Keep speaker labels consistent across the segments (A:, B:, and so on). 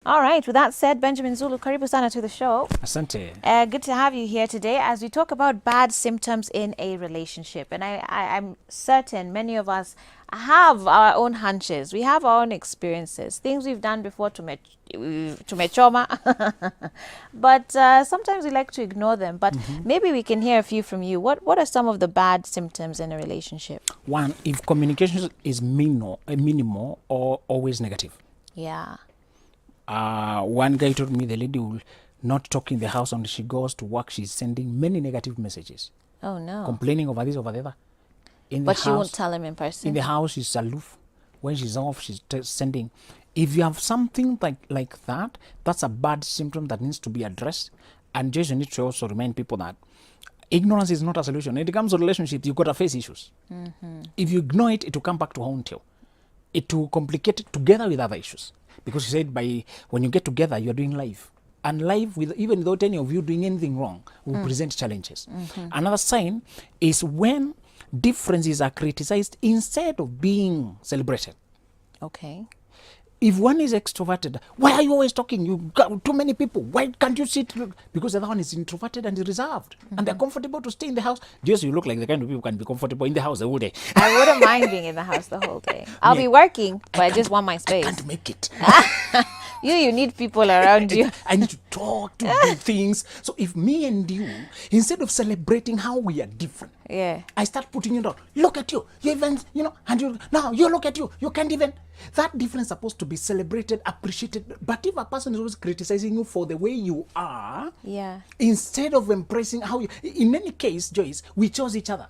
A: All right. With that said, Benjamin Zulu, karibu sana to the show.
B: Asante.
A: Good to have you here today as we talk about bad symptoms in a relationship. And I'm certain many of us have our own hunches. We have our own experiences, things we've done before to mechoma. But sometimes we like to ignore them. But maybe we can hear a few from you. What are some of the bad symptoms in a relationship?
B: One, if communication is minimal or always negative.
A: Yeah.
B: One guy told me the lady will not talk in the house when she goes to work. She's sending many negative messages.
A: Oh, no.
B: Complaining over this, over the other.
A: But she won't tell him in person?
B: In the house, she's aloof. When she's off, she's sending. If you have something like that, that's a bad symptom that needs to be addressed. And just you need to also remind people that ignorance is not a solution. When it comes to relationships, you've got to face issues. If you ignore it, it will come back to haunt you. It will complicate it together with other issues. Because you said when you get together, you're doing life. And life, even without any of you doing anything wrong, will present challenges. Another sign is when differences are criticized instead of being celebrated.
A: Okay.
B: If one is extroverted, why are you always talking? You got too many people. Why can't you sit? Because the other one is introverted and reserved. And they're comfortable to stay in the house. Just you look like the kind of people who can be comfortable in the house the whole day.
A: I wouldn't mind being in the house the whole day. I'll be working, but I just want my space.
B: I can't make it.
A: You need people around you.
B: I need to talk, to do things. So if me and you, instead of celebrating how we are different, I start putting you down. Look at you. You even, and now you look at you. You can't even. That difference is supposed to be celebrated, appreciated. But if a person is always criticizing you for the way you are, instead of embracing how you, in any case, Joyce, we chose each other.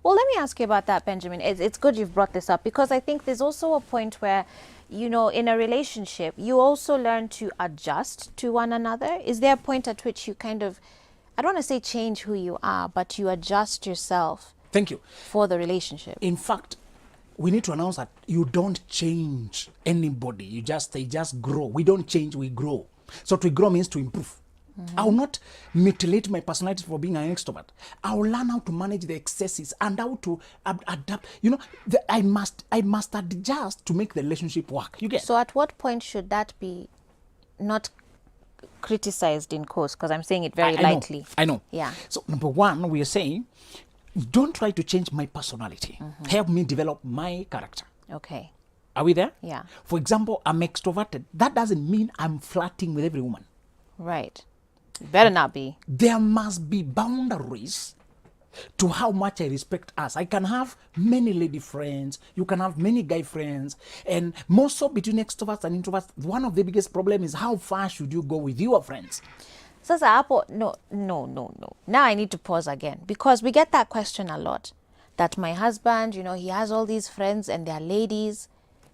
A: Well, let me ask you about that, Benjamin. It's good you've brought this up because I think there's also a point where, in a relationship, you also learn to adjust to one another. Is there a point at which you kind of, I don't want to say change who you are, but you adjust yourself?
B: Thank you.
A: For the relationship.
B: In fact, we need to announce that you don't change anybody. They just grow. We don't change, we grow. So to grow means to improve. I will not mutilate my personality for being an extrovert. I will learn how to manage the excesses and how to adapt. I must adjust to make the relationship work. You get?
A: So at what point should that be not criticized in quotes? Because I'm saying it very lightly.
B: I know.
A: Yeah.
B: So number one, we are saying, don't try to change my personality. Help me develop my character.
A: Okay.
B: Are we there?
A: Yeah.
B: For example, I'm extroverted. That doesn't mean I'm flirting with every woman.
A: Right. Better not be.
B: There must be boundaries to how much I respect us. I can have many lady friends. You can have many guy friends. And more so between extroverts and introverts, one of the biggest problems is how far should you go with your friends?
A: Sasa hapo, no. Now I need to pause again because we get that question a lot. That my husband, he has all these friends and they're ladies.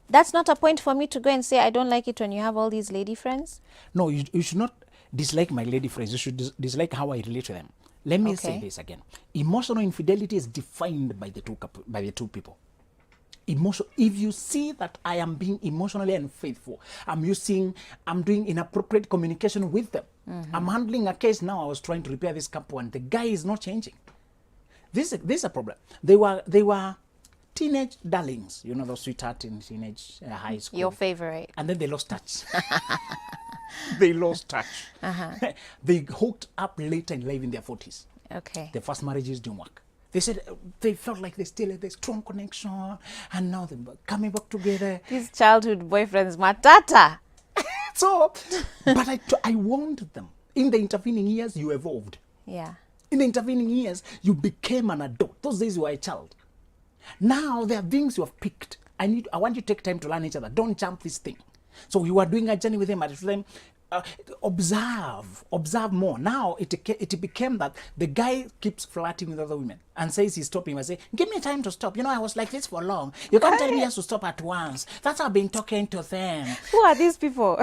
A: That's not a point for me to go and say, I don't like it when you have all these lady friends?
B: No, you should not dislike my lady friends. You should dislike how I relate to them. Let me say this again. Emotional infidelity is defined by the two people. If you see that I am being emotionally unfaithful, I'm doing inappropriate communication with them. I'm handling a case now. I was trying to repair this couple and the guy is not changing. This is a problem. They were teenage darlings, those sweetheart in teenage high school.
A: Your favorite.
B: And then they lost touch. They lost touch. They hooked up later in life in their 40s.
A: Okay.
B: The first marriages didn't work. They said they felt like they still had a strong connection, and now they're coming back together.
A: These childhood boyfriends, matata.
B: So, but I warned them. In the intervening years, you evolved.
A: Yeah.
B: In the intervening years, you became an adult. Those days you were a child. Now there are things you have picked. I want you to take time to learn each other. Don't jump this thing. So you are doing a journey with them. Observe more. Now it became that the guy keeps flirting with other women and says he's stopping. I say, give me time to stop. I was like this for long. You can't tell me he has to stop at once. That's how I've been talking to them.
A: Who are these people?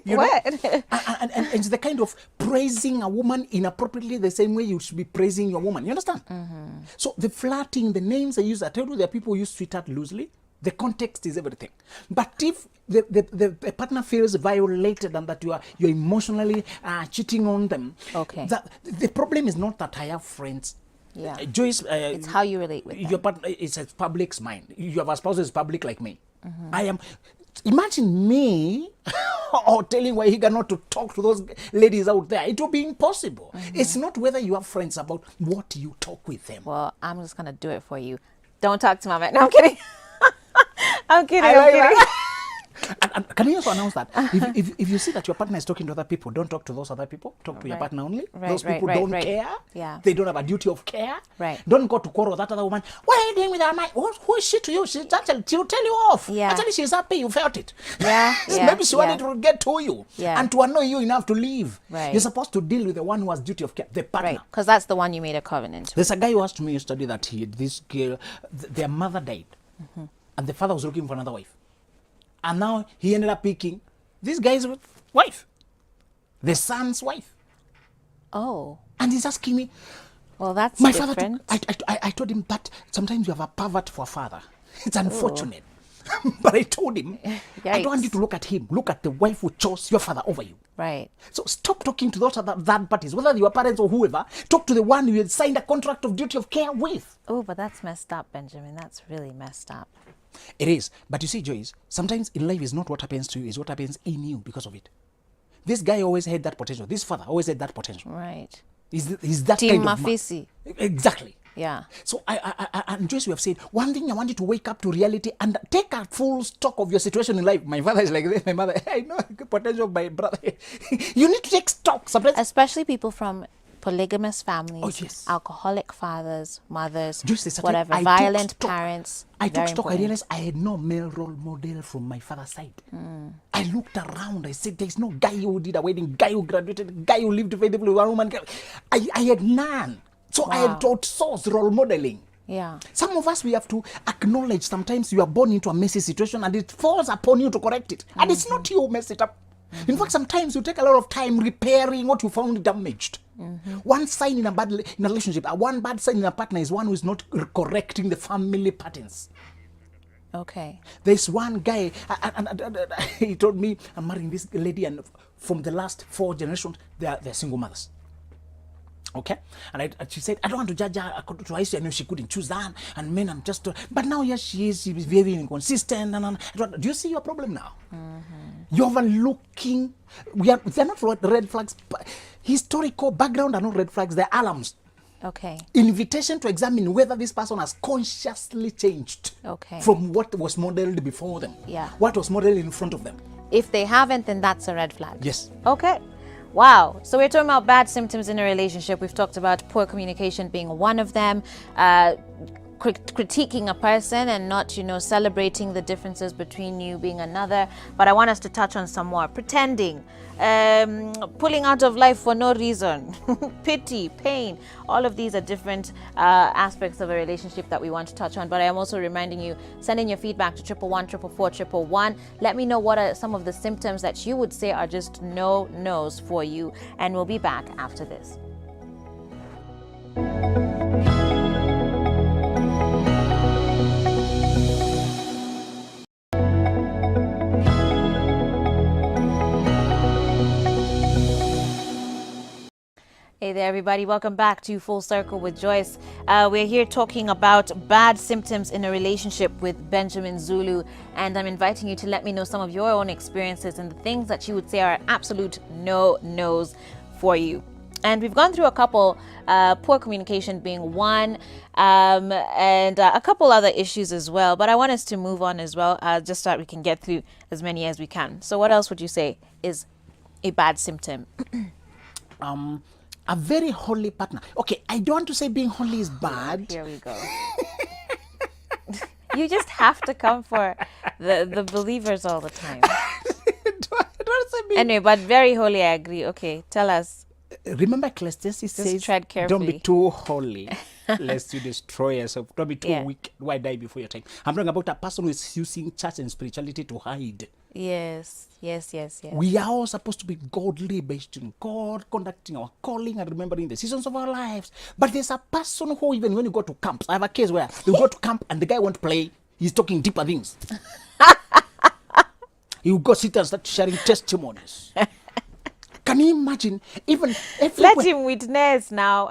A: What?
B: And it's the kind of praising a woman inappropriately the same way you should be praising your woman. You understand? So the flirting, the names I use, I tell you, there are people who use sweetheart loosely. The context is everything. But if the partner feels violated and that you're emotionally cheating on them, the problem is not that I have friends.
A: Yeah.
B: Joyce,
A: it's how you relate with them.
B: Your partner is a public's mind. You have a spouse who's public like me. I am. Imagine me or telling Wahiga not to talk to those ladies out there. It will be impossible. It's not whether you have friends, about what you talk with them.
A: Well, I'm just going to do it for you. Don't talk to Mama. No, I'm kidding. I'm kidding.
B: I
A: I'm
B: like
A: kidding.
B: that. And can you also announce that if you see that your partner is talking to other people, don't talk to those other people. Talk to your partner only. Those people don't care.
A: Yeah.
B: They don't have a duty of care.
A: Right.
B: Don't go to quarrel with that other woman. What are you doing with her mind? Who is she to you? She'll tell you off.
A: Yeah.
B: Actually, she's happy you felt it.
A: Yeah.
B: Maybe she wanted to get to you and to annoy you enough to leave.
A: Right.
B: You're supposed to deal with the one who has duty of care, the partner.
A: Right. Because that's the one you made a covenant with.
B: There's a guy who asked me yesterday that this girl, their mother died, and the father was looking for another wife. And now he ended up picking this guy's wife, the son's wife.
A: Oh.
B: And he's asking me,
A: well, that's
B: my
A: different.
B: father, I told him that sometimes you have a pervert for a father. It's unfortunate. But I told him, I don't want you to look at him. Look at the wife who chose your father over you.
A: Right.
B: So stop talking to those other third parties, whether your parents or whoever. Talk to the one you had signed a contract of duty of care with.
A: Oh, but that's messed up, Benjamin. That's really messed up.
B: It is. But you see, Joyce, sometimes in life is not what happens to you, is what happens in you because of it. This guy always had that potential. This father always had that potential.
A: Right.
B: He's that
A: Team
B: kind of
A: Mafisi.
B: man. Exactly.
A: Yeah.
B: So and Joyce, we have said, one thing I want you to wake up to reality and take a full stock of your situation in life. My father is like this. My mother, I know the potential of my brother. You need to take stock. Sometimes,
A: especially people from polygamous families,
B: oh, yes.
A: alcoholic fathers, mothers,
B: Just
A: whatever, violent parents.
B: I took stock.
A: Important.
B: I realized I had no male role model from my father's side. I looked around. I said, there's no guy who did a wedding, guy who graduated, guy who lived faithfully with a woman. I had none. So I had outsourced role modeling.
A: Yeah.
B: Some of us, we have to acknowledge sometimes you are born into a messy situation and it falls upon you to correct it. And it's not you who messed it up. In fact, sometimes you take a lot of time repairing what you found damaged. One sign in a relationship, one bad sign in a partner is one who is not correcting the family patterns.
A: Okay.
B: There's one guy, and he told me, I'm marrying this lady, and from the last 4 generations, they're single mothers. Okay, and she said, I don't want to judge her according to history. I know she couldn't choose that, and men, I'm just. But now, yes, she's very inconsistent. Do you see your problem now? You're overlooking. They're not red flags. Historical background are not red flags. They're alarms.
A: Okay.
B: Invitation to examine whether this person has consciously changed.
A: Okay.
B: From what was modeled before them.
A: Yeah.
B: What was modeled in front of them.
A: If they haven't, then that's a red flag.
B: Yes.
A: Okay. Wow. So we're talking about bad symptoms in a relationship. We've talked about poor communication being one of them, critiquing a person and not, celebrating the differences between you being another. But I want us to touch on some more. Pretending, pulling out of life for no reason, pity, pain. All of these are different aspects of a relationship that we want to touch on. But I am also reminding you, send in your feedback to 111 Let me know what are some of the symptoms that you would say are just no-nos for you. And we'll be back after this. Hey there, everybody. Welcome back to Full Circle with Joyce. We're here talking about bad symptoms in a relationship with Benjamin Zulu, and I'm inviting you to let me know some of your own experiences and the things that you would say are absolute no-nos for you. And we've gone through a couple, poor communication being one, and a couple other issues as well. But I want us to move on as well, just so that we can get through as many as we can. So what else would you say is a bad symptom?
B: A very holy partner. Okay, I don't want to say being holy is bad.
A: Here we go. You just have to come for the believers all the time.
B: don't say being...
A: Anyway, but very holy, I agree. Okay, tell us.
B: Remember Ecclesiastes says,
A: tread carefully.
B: Don't be too holy, lest you destroy yourself. Don't be too weak. Why die before your time? I'm talking about a person who is using church and spirituality to hide.
A: Yes.
B: We are all supposed to be godly, based in God, conducting our calling and remembering the seasons of our lives. But there's a person who, even when you go to camps, I have a case where you go to camp and the guy won't play. He's talking deeper things. You go sit and start sharing testimonies. Can you imagine? Even
A: let him witness now.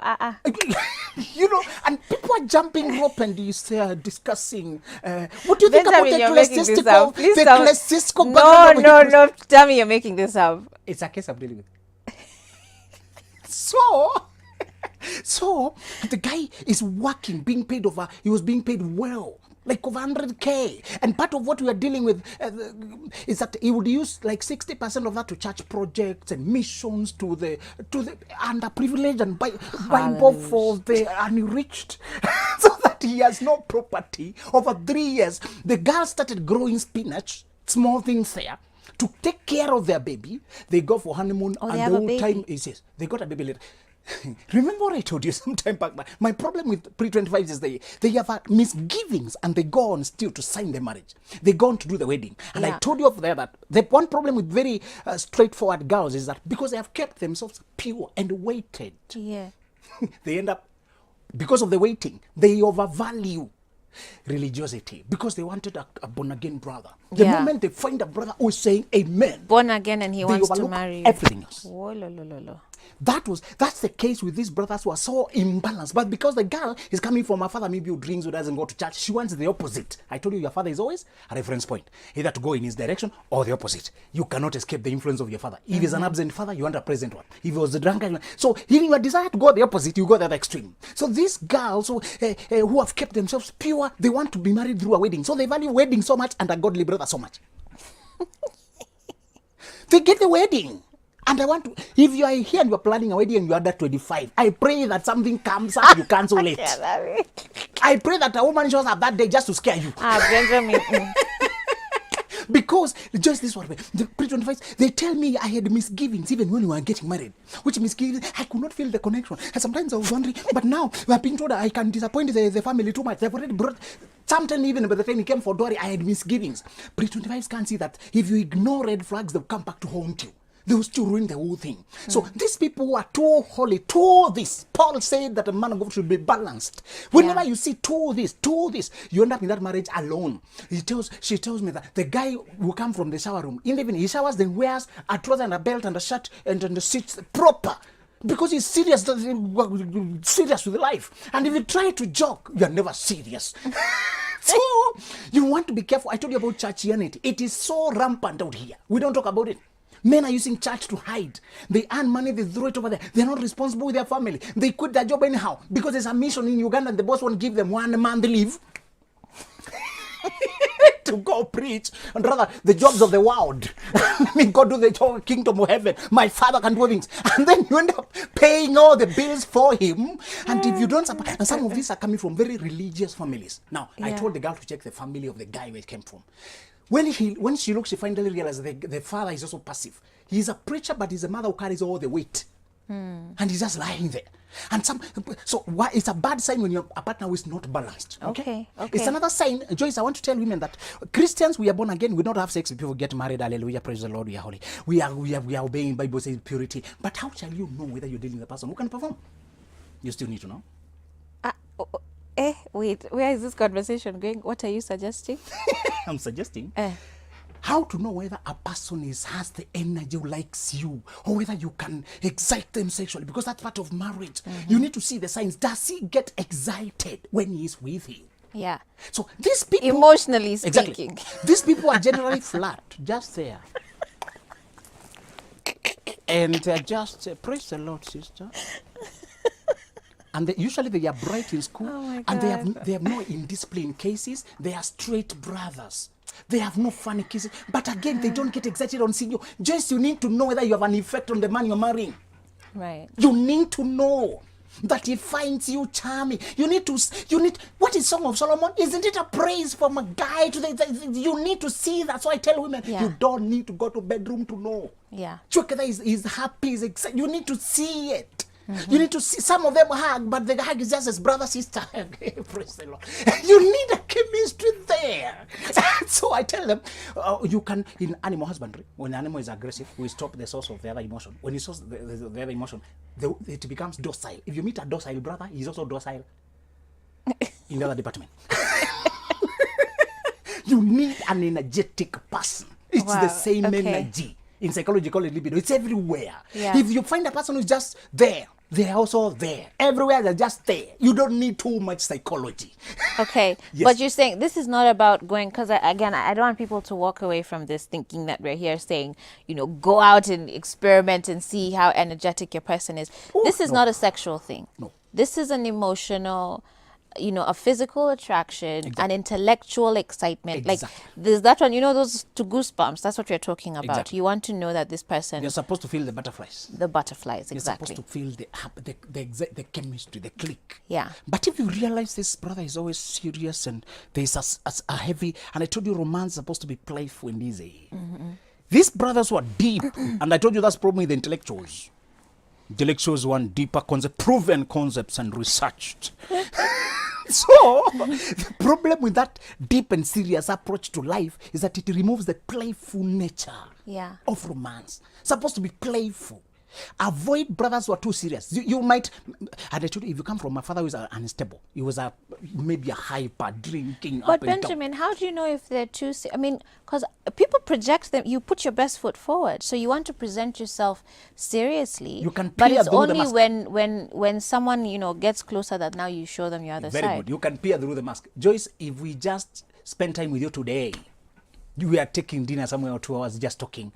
B: And people are jumping rope and discussing. What do you think about
A: Benjamin, you're making this up. Please
B: the
A: tell me.
B: ecclesiastical
A: No,
B: background of
A: no,
B: Hebrews?
A: no. Tell me you're making this up.
B: It's a case I'm dealing with. So the guy is working, being paid over. He was being paid well, like over 100K. And part of what we are dealing with is that he would use like 60% of that to church projects and missions to the underprivileged and buy both for the unreached, so that he has no property. Over 3 years, the girl started growing spinach, small things there, to take care of their baby. They go for honeymoon,
A: Oh, they
B: and
A: have
B: the
A: a
B: whole
A: baby.
B: time is yes, they got a baby later. Remember what I told you some time back? My problem with pre-25 is they have misgivings, and they go on still to sign the marriage. They go on to do the wedding. And I
A: Yeah.
B: told you over there that the one problem with very straightforward girls is that because they have kept themselves pure and waited,
A: Yeah.
B: they end up, because of the waiting, they overvalue religiosity because they wanted a born-again brother. The
A: Yeah.
B: moment they find a brother who is saying amen,
A: Born again and he
B: they
A: wants to
B: overlook
A: marry you.
B: everything else.
A: Oh, lo, lo, lo, lo.
B: That's the case with these brothers who are so imbalanced. But because the girl is coming from a father maybe who drinks, who doesn't go to church, she wants the opposite. I told you your father is always a reference point, either to go in his direction or the opposite. You cannot escape the influence of your father. If he's an absent father, you want a present one. If he was a drunkard, so in your desire to go the opposite, you go the other extreme. So these girls who have kept themselves pure, they want to be married through a wedding. So they value wedding so much and a godly brother so much. They get the wedding. And I want to, if you are here and you are planning a wedding and you are under 25, I pray that something comes up, you cancel it. I pray that a woman shows up that day just to scare you.
A: Benjamin.
B: Because just this one way, the pre-25s, they tell me I had misgivings even when we were getting married. Which misgivings? I could not feel the connection. And sometimes I was wondering, but now we are being told I can disappoint the family too much. They've already brought, sometimes even by the time he came for Dory, I had misgivings. Pre-25s can't see that if you ignore red flags, they'll come back to haunt you. They will still ruin the whole thing. So these people who are too holy, too this, Paul said that a man of God should be balanced. Whenever you see too this, you end up in that marriage alone. She tells me that the guy will come from the shower room. Even he showers, then wears a trouser and a belt and a shirt and the sits proper. Because he's serious with life. And if you try to joke, you're never serious. So you want to be careful. I told you about churchianity. It is so rampant out here. We don't talk about it. Men are using church to hide. They earn money, they throw it over there. They're not responsible with their family. They quit their job anyhow because there's a mission in Uganda and the boss won't give them 1 month leave to go preach. And rather, the jobs of the world. Let me go do the kingdom of heaven. My father can do things. And then you end up paying all the bills for him. And if you don't support, and some of these are coming from very religious families. Now, I told the girl to check the family of the guy where it came from. When she looks, she finally realizes the father is also passive. He's a preacher, but he's a mother who carries all the weight. And he's just lying there. And so why it's a bad sign when your partner is not balanced. Okay. It's another sign. Joyce, I want to tell women that Christians, we are born again. We don't have sex with people, get married. Hallelujah, praise the Lord, we are holy. We are obeying. Bible says purity. But how shall you know whether you're dealing with a person who can perform? You still need to know.
A: Wait, where is this conversation going? What are you suggesting?
B: I'm suggesting how to know whether a person has the energy, who likes you, or whether you can excite them sexually, because that's part of marriage. You need to see the signs. Does he get excited when he is with you?
A: Yeah.
B: So these people,
A: emotionally speaking,
B: exactly, these people are generally flat, just there. And just praise the Lord, sister. And usually they are bright in school, and they have no indiscipline cases. They are straight brothers. They have no funny cases. But again, they don't get excited on seeing you. Just you need to know whether you have an effect on the man you're marrying.
A: Right.
B: You need to know that he finds you charming. You need, what is Song of Solomon? Isn't it a praise from a guy to you need to see that. So I tell women, you don't need to go to bedroom to know.
A: Yeah.
B: Chukada is happy, is excited. You need to see it. You need to see. Some of them hug, but the hug is just as brother, sister. Praise the Lord. You need a chemistry there. So I tell them, you can, in animal husbandry, when the animal is aggressive, we stop the source of the other emotion. When he source the other emotion, it becomes docile. If you meet a docile brother, he's also docile in the other department. You need an energetic person. It's the same energy. In psychology, call it libido. It's everywhere.
A: Yeah.
B: If you find a person who's just there, They're also there. Everywhere they're just there. You don't need too much psychology.
A: Okay,
B: Yes.
A: but you're saying this is not about going, because again, I don't want people to walk away from this thinking that we're here saying, go out and experiment and see how energetic your person is. This is
B: no.
A: not a sexual thing.
B: No.
A: This is an emotional, a physical attraction, an intellectual excitement.
B: Exactly.
A: Like there's that one, those two goosebumps. That's what we're talking about.
B: Exactly.
A: You want to know that this person,
B: You're supposed to feel the butterflies.
A: the butterflies,
B: You're
A: exactly.
B: supposed to feel the chemistry, the click.
A: Yeah.
B: But if you realize this brother is always serious and there's a heavy, and I told you romance is supposed to be playful and easy. These brothers were deep, and I told you that's probably the intellectuals. Intellectuals want deeper concepts, proven concepts, and researched. So, the problem with that deep and serious approach to life is that it removes the playful nature of romance. It's supposed to be playful. Avoid brothers who are too serious. You might, and I told you, if you come from a father who is unstable, he was maybe a hyper drinking.
A: But Benjamin, how do you know if they're too? I mean, because people project them. You put your best foot forward, so you want to present yourself seriously.
B: You can,
A: but it's only when someone gets closer that now you show them your other side.
B: Very good. You can peer through the mask. Joyce, if we just spend time with you today, we are taking dinner somewhere or 2 hours just talking.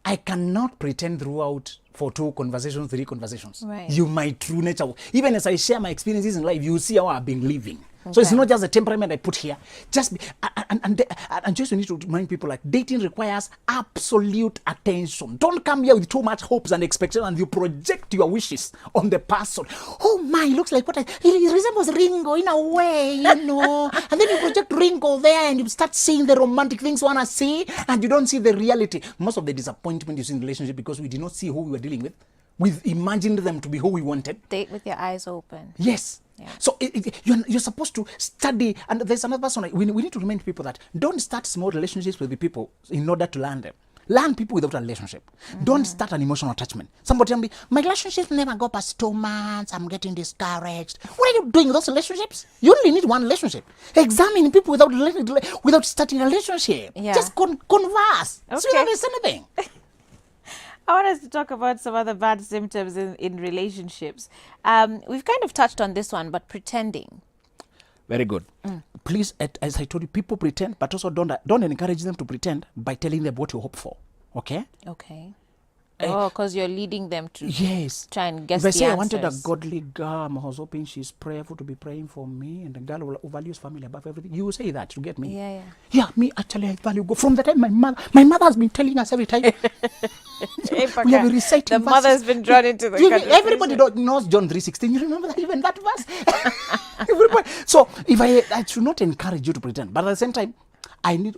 B: I cannot pretend throughout for 2 conversations, 3 conversations.
A: Right.
B: You my true nature. Even as I share my experiences in life, you see how I've been living. So it's not just a temperament I put here. Just and just you need to remind people, like, dating requires absolute attention. Don't come here with too much hopes and expectations and you project your wishes on the person. Oh my, looks like he resembles Ringo in a way, and then you project Ringo there and you start seeing the romantic things you want to see and you don't see the reality. Most of the disappointment you see in relationship because we did not see who we were dealing with. We imagined them to be who we wanted.
A: Date with your eyes open.
B: Yes. Yeah. So you're supposed to study, and there's another person. We need to remind people that don't start small relationships with the people in order to learn them. Learn people without a relationship. Don't start an emotional attachment. Somebody tell me, my relationships never go past 2 months. I'm getting discouraged. What are you doing with those relationships? You only need one relationship. Examine people without starting a relationship.
A: Yeah.
B: Just converse.
A: Okay.
B: So you don't miss anything.
A: I want us to talk about some other bad symptoms in relationships. We've kind of touched on this one, but pretending.
B: Very good. Please, as I told you, people pretend, but also don't encourage them to pretend by telling them what you hope for. Okay?
A: Okay. Because you're leading them to try and guess
B: the answers. If I say I wanted a godly girl, I was hoping she's prayerful to be praying for me, and a girl who values family above everything, you will say that to get me. Yeah, me actually I value God. From the time my mother has been telling us every time. We have recited
A: the mother has been drawn into the conversation.
B: Everybody knows John 3:16. You remember that, even that verse? Everybody. So if I should not encourage you to pretend, but at the same time,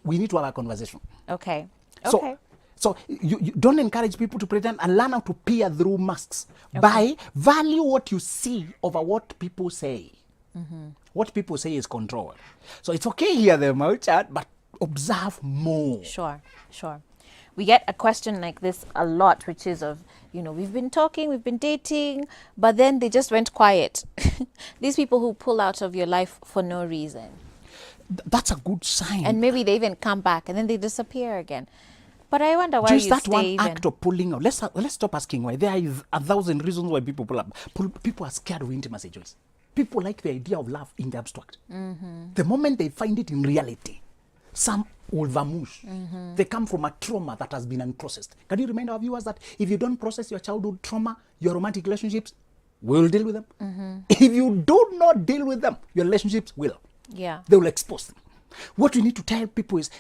B: we need to have a conversation.
A: Okay.
B: So you don't encourage people to pretend, and learn how to peer through masks by value what you see over what people say. What people say is control. So it's okay here the mouth chat, but observe more.
A: Sure. We get a question like this a lot, which is of, we've been talking, we've been dating, but then they just went quiet. These people who pull out of your life for no reason.
B: That's a good sign.
A: And maybe they even come back and then they disappear again. But I wonder why
B: just
A: you
B: that
A: stay
B: one
A: even.
B: act of pulling out. Let's stop asking why. There is 1,000 reasons why people pull up. People are scared of intimacy, Joyce. People like the idea of love in the abstract. The moment they find it in reality, some will vamoosh. They come from a trauma that has been unprocessed. Can you remind our viewers that if you don't process your childhood trauma, your romantic relationships will deal with them? If you do not deal with them, your relationships will.
A: Yeah.
B: They will expose them. What we need to tell people is,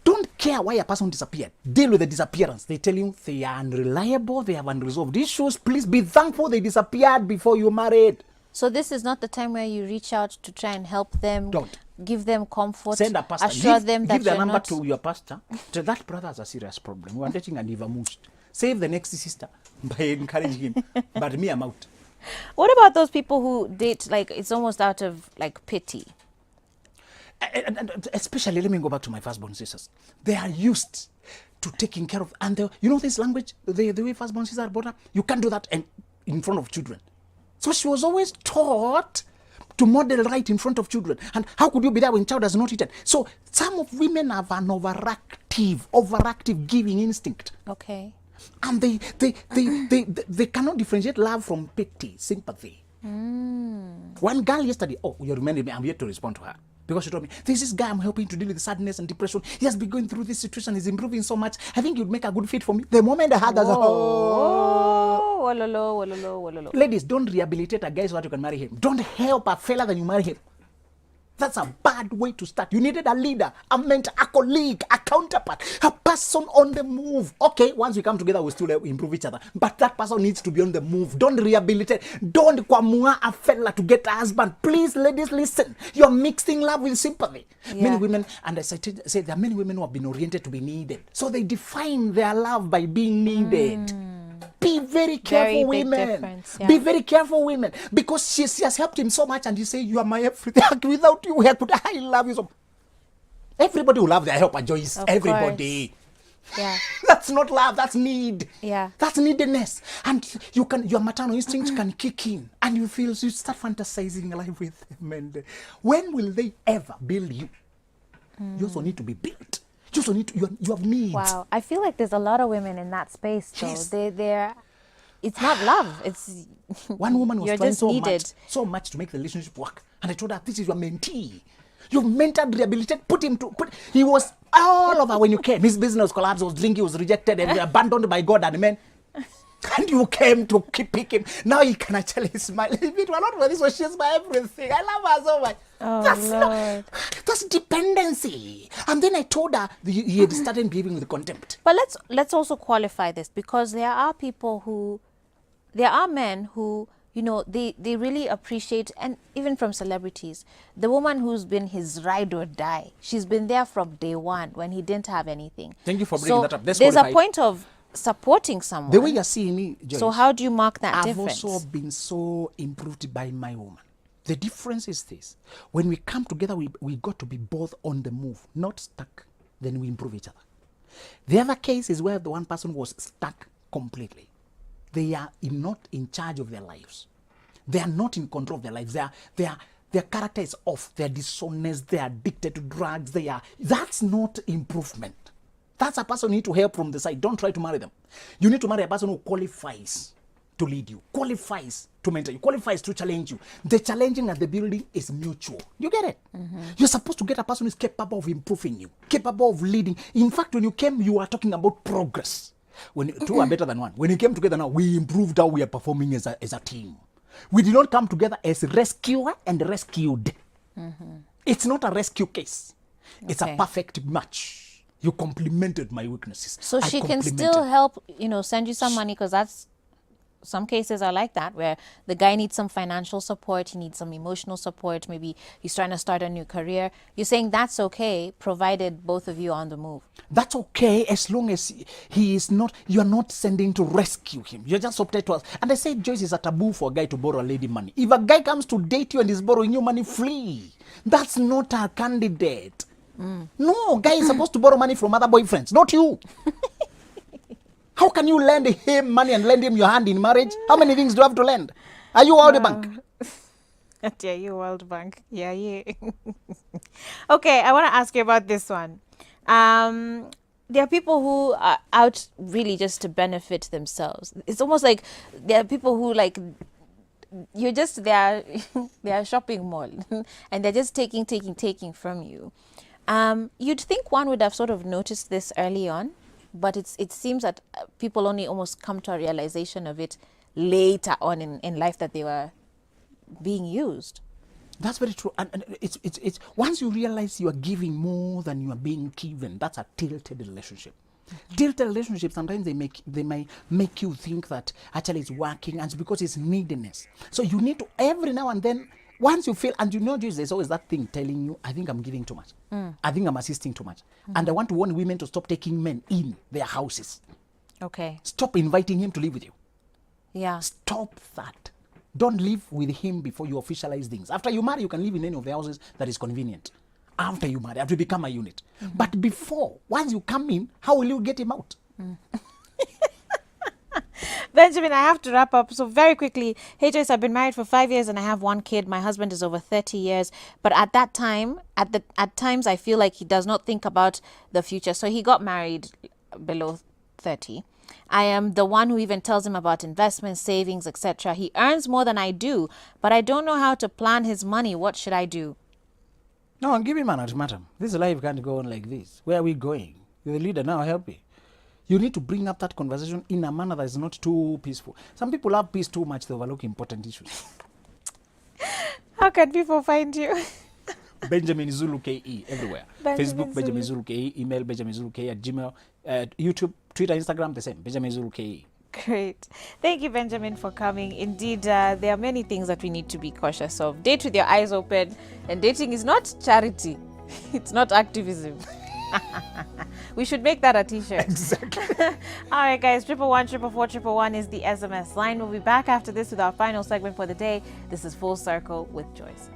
B: don't care why a person disappeared. Deal with the disappearance. They tell you they are unreliable, they have unresolved issues. Please be thankful they disappeared before you married.
A: So this is not the time where you reach out to try and help them.
B: Don't.
A: Give them comfort.
B: Send a pastor.
A: Assure them that
B: give the
A: you're
B: number
A: not...
B: to your pastor. That brother has a serious problem. We are dating and never moved. Save the next sister by encouraging him. But me, I'm out.
A: What about those people who date, like, it's almost out of, like, pity?
B: And especially, let me go back to my firstborn sisters. They are used to taking care of, and this language, the way firstborn sisters are brought up, you can't do that in front of children. So she was always taught to model right in front of children. And how could you be there when child has not eaten? So some of women have an overactive giving instinct.
A: Okay.
B: And they cannot differentiate love from pity, sympathy. One girl yesterday, oh, you reminded me, I'm yet to respond to her. Because she told me, there's this guy I'm helping to deal with sadness and depression. He has been going through this situation. He's improving so much. I think you'd make a good fit for me. The moment I had that,
A: Oh, wololo, wololo, wololo.
B: ladies, don't rehabilitate a guy so that you can marry him. Don't help a fella that you marry him. That's a bad way to start. You needed a leader, a mentor, a colleague, a counterpart, a person on the move. Okay, once we come together, we still improve each other. But that person needs to be on the move. Don't rehabilitate. Don't kwamua a fella to get a husband. Please, ladies, listen. You're mixing love with sympathy.
A: Yeah.
B: Many women, and I said there are many women who have been oriented to be needed. So they define their love by being needed. Be very careful, women.
A: Yeah.
B: Be very careful, women. Because she has helped him so much, and you say, you are my everything. Without you, where could I love you so? Everybody will love their helper, Joyce.
A: Of
B: Everybody.
A: course. Yeah.
B: That's not love, that's need.
A: Yeah.
B: That's neediness. And your maternal instinct can kick in, and you start fantasizing life with them. And when will they ever build you? You also need to be built. You also need to, you have needs.
A: Wow. I feel like there's a lot of women in that space, though.
B: Yes.
A: They're, it's not love. It's
B: one woman was
A: you're
B: trying
A: just
B: so
A: needed.
B: much to make the relationship work. And I told her, this is your mentee. You've mentored, rehabilitated, he was all over when you came. His business collapsed, was drinking, was rejected, and abandoned by God and men. And you came to pick him. Now he can actually smile. If it were not for this, she's my everything. I love her so much.
A: Oh,
B: Lord. That's dependency. And then I told her he had started behaving with contempt.
A: But let's also qualify this, because there are men who, you know, they really appreciate, and even from celebrities, the woman who's been his ride or die. She's been there from day one when he didn't have anything.
B: Thank you for bringing that up. Let's
A: there's
B: qualify.
A: a point of supporting someone.
B: The way you're seeing me, Joyce,
A: so how do you mark that
B: I've
A: difference?
B: also been so improved by my woman. The difference is this. When we come together, we got to be both on the move, not stuck. Then we improve each other. The other case is where the one person was stuck completely. They are not in charge of their lives. They are not in control of their lives. Their character is off. They are dishonest. They are addicted to drugs. That's not improvement. That's a person you need to help from the side. Don't try to marry them. You need to marry a person who qualifies to lead you, qualifies to mentor you, qualifies to challenge you. The challenging and the building is mutual. You get it? You're supposed to get a person who is capable of improving you, capable of leading. In fact, when you came, you were talking about progress. When two are better than one. When you came together now, we improved how we are performing as a team. We did not come together as rescuer and rescued. It's not a rescue case. It's a perfect match. You complemented my weaknesses.
A: So she can still help, you know, send you some money, because that's, some cases are like that, where the guy needs some financial support, he needs some emotional support, maybe he's trying to start a new career. You're saying that's okay, provided both of you are on the move.
B: That's okay, as long as he is not, you're not sending to rescue him. You're just opted to us. And I say, Joyce, is a taboo for a guy to borrow a lady money. If a guy comes to date you and is borrowing you money, flee. That's not a candidate. No, guy is supposed to borrow money from other boyfriends, not you. How can you lend him money and lend him your hand in marriage? How many things do you have to lend? Are you World Bank?
A: Yeah, you World Bank. Yeah. Okay, I want to ask you about this one. There are people who are out really just to benefit themselves. It's almost like there are people who, like, you're just there, they are shopping mall and they're just taking from you. You'd think one would have sort of noticed this early on, but it seems that people only almost come to a realization of it later on in life, that they were being used.
B: That's very true. And it's once you realize you are giving more than you are being given, that's a tilted relationship. Tilted relationships, sometimes they may make you think that actually it's working, and it's because it's neediness. So you need to, every now and then, once you feel, and you know, there's always that thing telling you, I think I'm giving too much. I think I'm assisting too much. And I want to warn women to stop taking men in their houses.
A: Okay.
B: Stop inviting him to live with you.
A: Yeah.
B: Stop that. Don't live with him before you officialize things. After you marry, you can live in any of the houses that is convenient. After you marry, after you become a unit. But before, once you come in, how will you get him out?
A: Benjamin, I have to wrap up. So very quickly, hey Joyce, I've been married for 5 years and I have one kid. My husband is over 30 years. But at that time, at times, I feel like he does not think about the future. So he got married below 30. I am the one who even tells him about investments, savings, etc. He earns more than I do, but I don't know how to plan his money. What should I do?
B: No, give him an ultimatum. This life can't go on like this. Where are we going? You're the leader now, help me. You need to bring up that conversation in a manner that is not too peaceful. Some people love peace too much, they overlook important issues.
A: How can people find you?
B: Benjamin Zulu KE everywhere.
A: Benjamin
B: Facebook, Benjamin
A: Zulu.
B: Zulu KE, email Benjamin Zulu KE at Gmail, YouTube, Twitter, Instagram, the same. Benjamin Zulu KE.
A: Great. Thank you, Benjamin, for coming. Indeed, there are many things that we need to be cautious of. Date with your eyes open, and dating is not charity, it's not activism. We should make that a t-shirt.
B: Exactly.
A: All right, guys. 111 is the SMS line. We'll be back after this with our final segment for the day. This is Full Circle with Joyce.